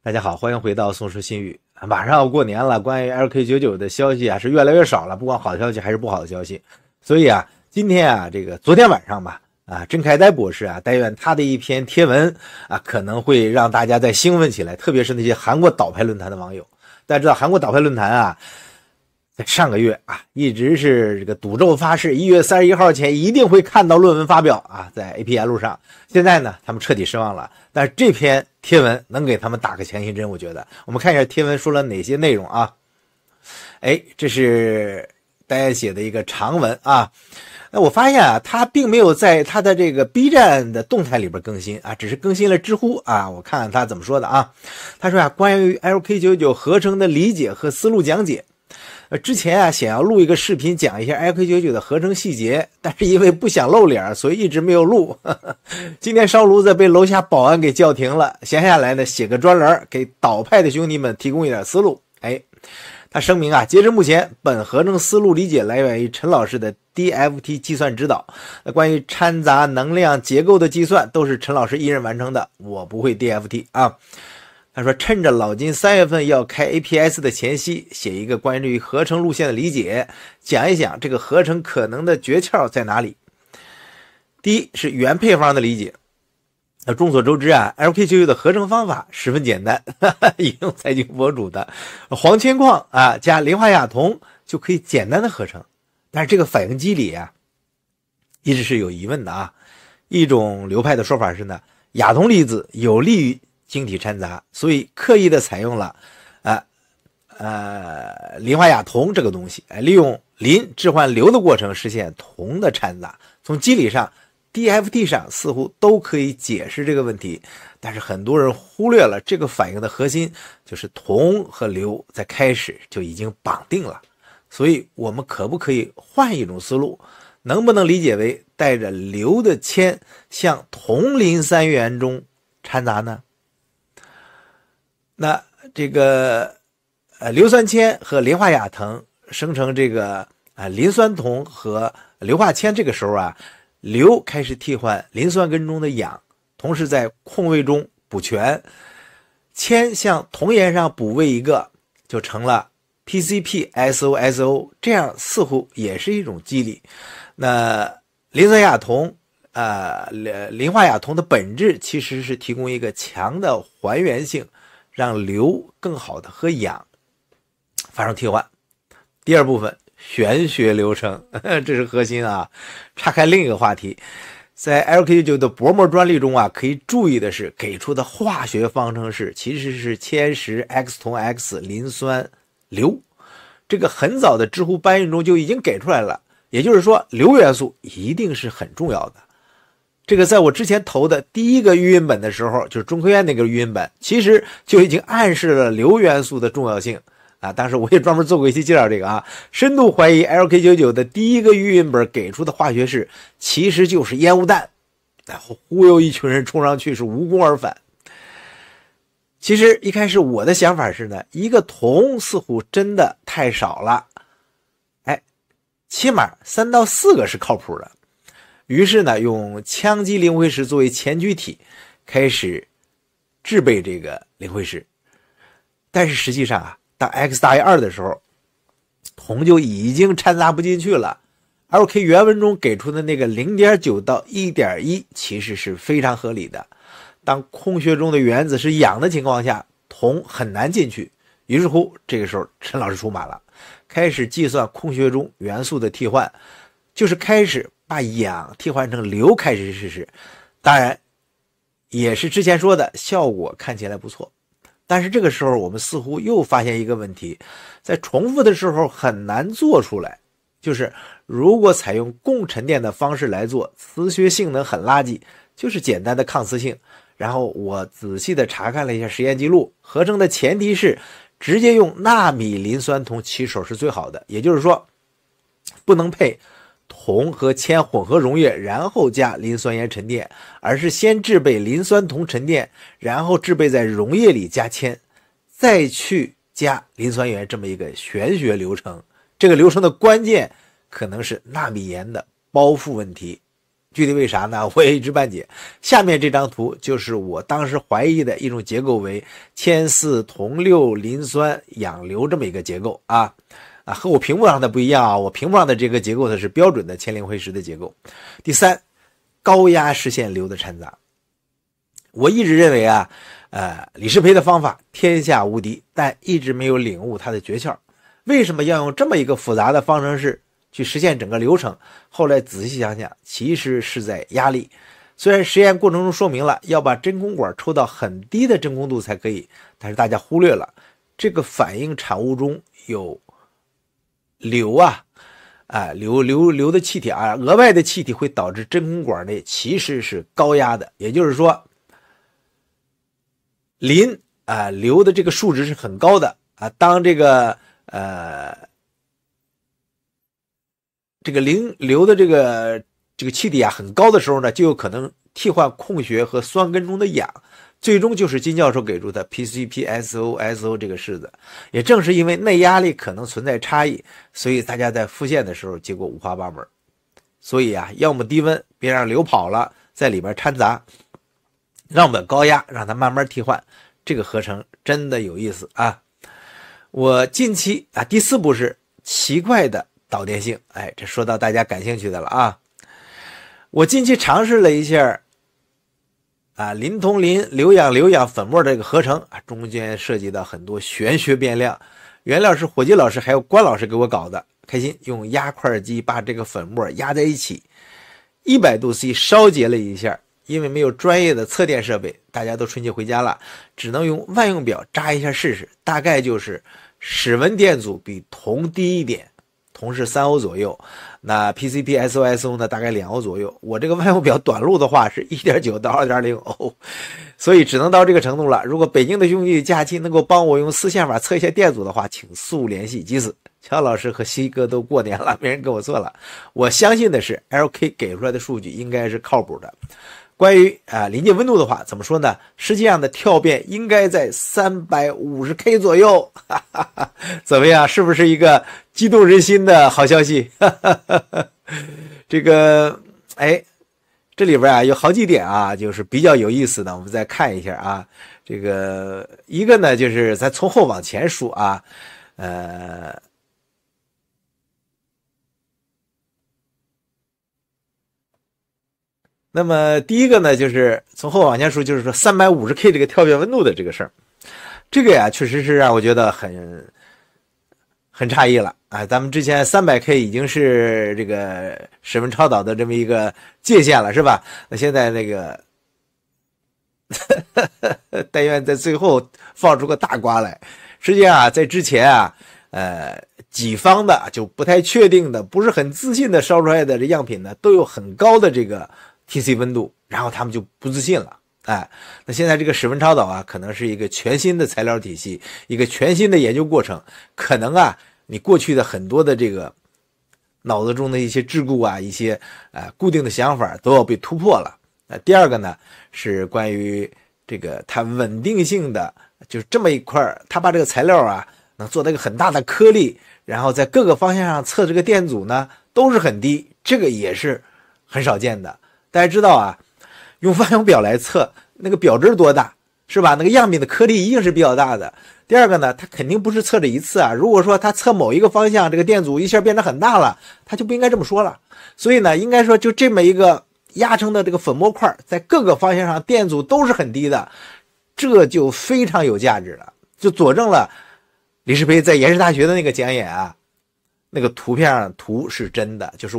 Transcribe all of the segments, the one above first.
大家好，欢迎回到宋说新语。马上要过年了，关于 LK99 的消息是越来越少了，不管好消息还是不好的消息。所以今天昨天晚上吧，郑凯呆博士但愿他的一篇贴文可能会让大家再兴奋起来，特别是那些韩国岛派论坛的网友。大家知道韩国岛派论坛在上个月一直是这个赌咒发誓1月31号前一定会看到论文发表在 APL 上。现在呢，他们彻底失望了，但是这篇贴文能给他们打个强心针，我觉得。我们看一下贴文说了哪些内容这是大家写的一个长文那我发现他并没有在他的这个 B 站的动态里边更新只是更新了知乎我看看他怎么说的他说关于 LK99 合成的理解和思路讲解。之前想要录一个视频讲一下 LK99 的合成细节，但是因为不想露脸，所以一直没有录。今天烧炉子被楼下保安给叫停了，闲下来呢写个专栏给岛派的兄弟们提供一点思路。他声明截至目前本合成思路理解来源于陈老师的 DFT 计算指导，关于掺杂能量结构的计算都是陈老师一人完成的，我不会 DFT他说趁着老金3月份要开 APS 的前夕，写一个关于合成路线的理解，讲一讲这个合成可能的诀窍在哪里。第一是原配方的理解。众所周知LK99 的合成方法十分简单，引用财经博主的黄铅矿加磷化亚铜就可以简单的合成。但是这个反应机理一直是有疑问的一种流派的说法是呢，亚铜离子有利于晶体掺杂，所以刻意的采用了磷化亚铜这个东西，利用磷置换硫的过程实现铜的掺杂。从机理上 DFT 上似乎都可以解释这个问题，但是很多人忽略了这个反应的核心就是铜和硫在开始就已经绑定了。所以我们可不可以换一种思路，能不能理解为带着硫的铅向铜磷三元中掺杂呢？那这个硫酸铅和磷化亚铜生成这个磷酸铜和硫化铅，这个时候硫开始替换磷酸根中的氧，同时在空位中补全，铅向铜岩上补位一个，就成了 PCPSOSO， 这样似乎也是一种机理。那磷酸亚铜磷化亚铜的本质其实是提供一个强的还原性，让硫更好的和氧发生替换。第二部分玄学流程，这是核心岔开另一个话题，在 LK99 的薄膜专利中可以注意的是，给出的化学方程式其实是铅10 X 铜 X 磷酸硫，这个很早的知乎搬运中就已经给出来了，也就是说硫元素一定是很重要的。这个在我之前投的第一个预印本的时候，就是中科院那个预印本，其实就已经暗示了硫元素的重要性当时我也专门做过一期介绍这个深度怀疑 LK99 的第一个预印本给出的化学式其实就是烟雾弹，然后忽悠一群人冲上去是无功而返。其实一开始我的想法是呢，一个铜似乎真的太少了，起码3到4个是靠谱的。于是呢，用羟基磷灰石作为前驱体，开始制备这个磷灰石。但是实际上当 X 大于2的时候，铜就已经掺杂不进去了。LK 原文中给出的那个 0.9 到 1.1 其实是非常合理的。当空穴中的原子是氧的情况下，铜很难进去。于是乎，这个时候陈老师出马了，开始计算空穴中元素的替换，就是开始把氧替换成硫开始试试。当然也是之前说的，效果看起来不错。但是这个时候我们似乎又发现一个问题，在重复的时候很难做出来，就是如果采用共沉淀的方式来做，磁学性能很垃圾，就是简单的抗磁性。然后我仔细的查看了一下实验记录，合成的前提是直接用纳米磷酸铜起手是最好的，也就是说不能配铜和铅混合溶液然后加磷酸盐沉淀，而是先制备磷酸铜沉淀，然后制备在溶液里加铅，再去加磷酸盐，这么一个玄学流程。这个流程的关键可能是纳米盐的包覆问题，具体为啥呢？我也一知半解。下面这张图就是我当时怀疑的一种结构为铅4铜6磷酸氧硫这么一个结构啊。和我屏幕上的不一样啊，我屏幕上的这个结构它是标准的铅磷灰石的结构。第三，高压实现硫的掺杂。我一直认为啊，李世培的方法天下无敌，但一直没有领悟它的诀窍。为什么要用这么一个复杂的方程式去实现整个流程？后来仔细想想，其实是在压力。虽然实验过程中说明了要把真空管抽到很低的真空度才可以，但是大家忽略了这个反应产物中有硫硫的气体啊，额外的气体会导致真空管内其实是高压的，也就是说硫的这个数值是很高的啊。当这个硫的这个气体啊很高的时候呢，就有可能替换空穴和酸根中的氧，最终就是金教授给出的 PCPSO这个式子。也正是因为内压力可能存在差异，所以大家在复现的时候结果五花八门。所以啊，要么低温别让硫跑了在里边掺杂，让我们高压让它慢慢替换，这个合成真的有意思啊。我近期啊，第4步是奇怪的导电性，这说到大家感兴趣的了啊。我近期尝试了一下磷铜磷硫氧粉末这个合成啊，中间涉及到很多玄学变量，原料是火鸡老师还有关老师给我搞的，开心用压块机把这个粉末压在一起，100度C 烧结了一下。因为没有专业的测电设备，大家都春节回家了，只能用万用表扎一下试试，大概就是室温电阻比铜低一点，铜是3欧左右，那 PCPSO 呢大概2欧左右，我这个万用表短路的话是 1.9 到 2.0 欧，所以只能到这个程度了。如果北京的兄弟假期能够帮我用丝线法测一下电阻的话，请速联系急死。乔老师和西哥都过年了，没人跟我做了。我相信的是 LK 给出来的数据应该是靠谱的。关于临界温度的话怎么说呢？实际上的跳变应该在 350K 左右，怎么样？是不是一个激动人心的好消息？这个这里边有好几点啊，就是比较有意思的，我们再看一下啊。这个一个呢，就是咱从后往前数啊，那么第一个呢，就是从后往前数，就是说 350K 这个跳变温度的这个事儿，这个呀确实是让我觉得很诧异了啊！咱们之前 300K 已经是这个室温超导的这么一个界限了，是吧？那现在那个但愿在最后放出个大瓜来。实际上啊，在之前啊，己方的就不太确定的、不是很自信的烧出来的这样品呢，都有很高的这个 TC 温度，然后他们就不自信了。那现在这个室温超导啊，可能是一个全新的材料体系，一个全新的研究过程，可能啊，你过去的很多的这个脑子中的一些桎梏啊，一些固定的想法都要被突破了。第二个呢，是关于这个它稳定性的，就是这么一块，它把这个材料啊能做到一个很大的颗粒，然后在各个方向上测这个电阻呢都是很低，这个也是很少见的。大家知道啊，用万用表来测那个表值多大是吧？那个样品的颗粒一定是比较大的。第二个呢，它肯定不是测这一次啊。如果说它测某一个方向这个电阻一下变得很大了，它就不应该这么说了。所以呢，应该说就这么一个压成的这个粉末块，在各个方向上电阻都是很低的，这就非常有价值了，就佐证了李世培在延世大学的那个讲演啊，那个图片上图是真的，就是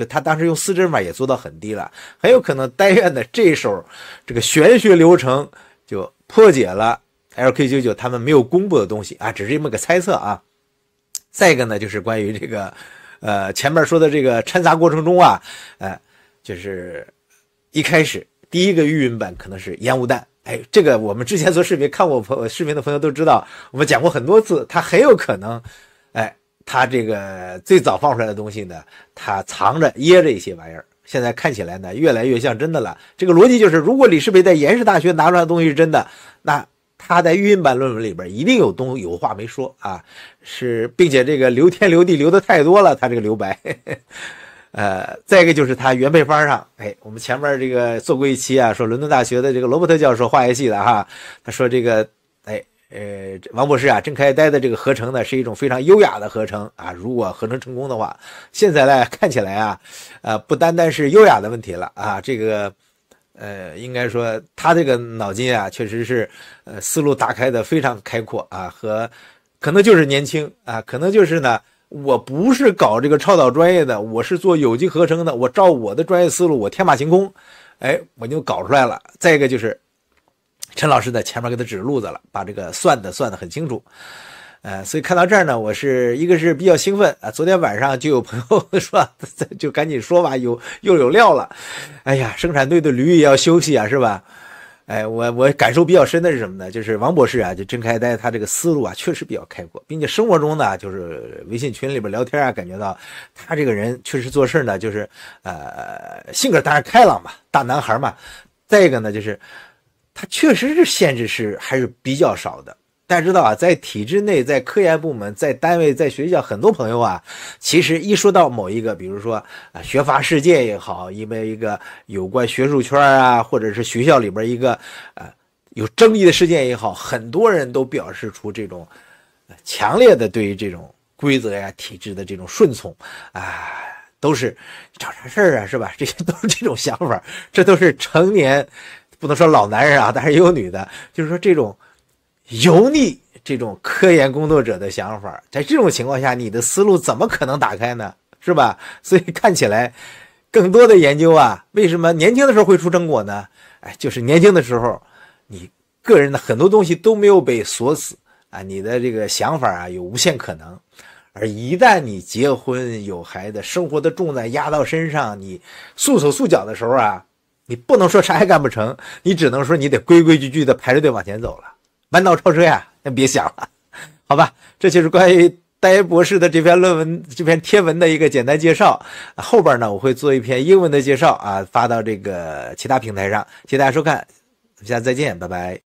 他当时用4针法也做到很低了，很有可能但愿的这手这个玄学流程就破解了 LK99 他们没有公布的东西啊，只是这么个猜测啊。再一个呢，就是关于这个前面说的这个掺杂过程中啊，就是一开始第一个预晕版可能是烟雾弹，这个我们之前做视频看过视频的朋友都知道，我们讲过很多次，它很有可能它这个最早放出来的东西呢，它藏着掖着一些玩意儿，现在看起来呢越来越像真的了。这个逻辑就是，如果李世培在延世大学拿出来的东西是真的，那他在预晕版论文里边一定有话没说啊，并且这个留天留地留的太多了，他这个留白。再一个就是他原配方上，我们前面这个做过一期啊，说伦敦大学的这个罗伯特教授化学系的哈，他说这个王博士啊，正开呆的这个合成呢是一种非常优雅的合成啊，如果合成成功的话，现在呢看起来啊，不单单是优雅的问题了啊，这个应该说他这个脑筋啊，确实是思路打开的非常开阔啊，和可能就是年轻啊，可能就是呢，我不是搞这个超导专业的，我是做有机合成的，我照我的专业思路，我天马行空，我就搞出来了。再一个就是陈老师在前面给他指路子了，把这个算得很清楚。所以看到这儿呢，我是一个是比较兴奋啊。昨天晚上就有朋友说，就赶紧说吧，又有料了。哎呀，生产队的驴也要休息啊，是吧？我感受比较深的是什么呢？就是王博士啊，就郑开呆他这个思路啊，确实比较开阔，并且生活中呢，就是微信群里边聊天啊，感觉到他这个人确实做事呢，就是性格当然开朗嘛，大男孩嘛。再一个呢，就是他确实是限制还是比较少的。大家知道啊，在体制内，在科研部门，在单位，在学校，很多朋友啊，其实一说到某一个，比如说学阀事件也好，因为一个有关学术圈啊，或者是学校里边一个有争议的事件也好，很多人都表示出这种强烈的对于这种规则呀、体制的这种顺从啊，都是找啥事儿啊，是吧？这些都是这种想法，这都是成年，不能说老男人啊，但是也有女的，就是说这种油腻这种科研工作者的想法，在这种情况下，你的思路怎么可能打开呢？是吧？所以看起来更多的研究啊，为什么年轻的时候会出成果呢？就是年轻的时候，你个人的很多东西都没有被锁死啊，你的这个想法啊有无限可能。而一旦你结婚有孩子，生活的重担压到身上，你束手束脚的时候啊，你不能说啥也干不成，你只能说你得规规矩矩的排着队往前走了。弯道超车呀，那别想了，好吧？这就是关于呆博士的这篇论文、这篇贴文的一个简单介绍。后边呢，我会做一篇英文的介绍啊，发到这个其他平台上。谢谢大家收看，下次再见，拜拜。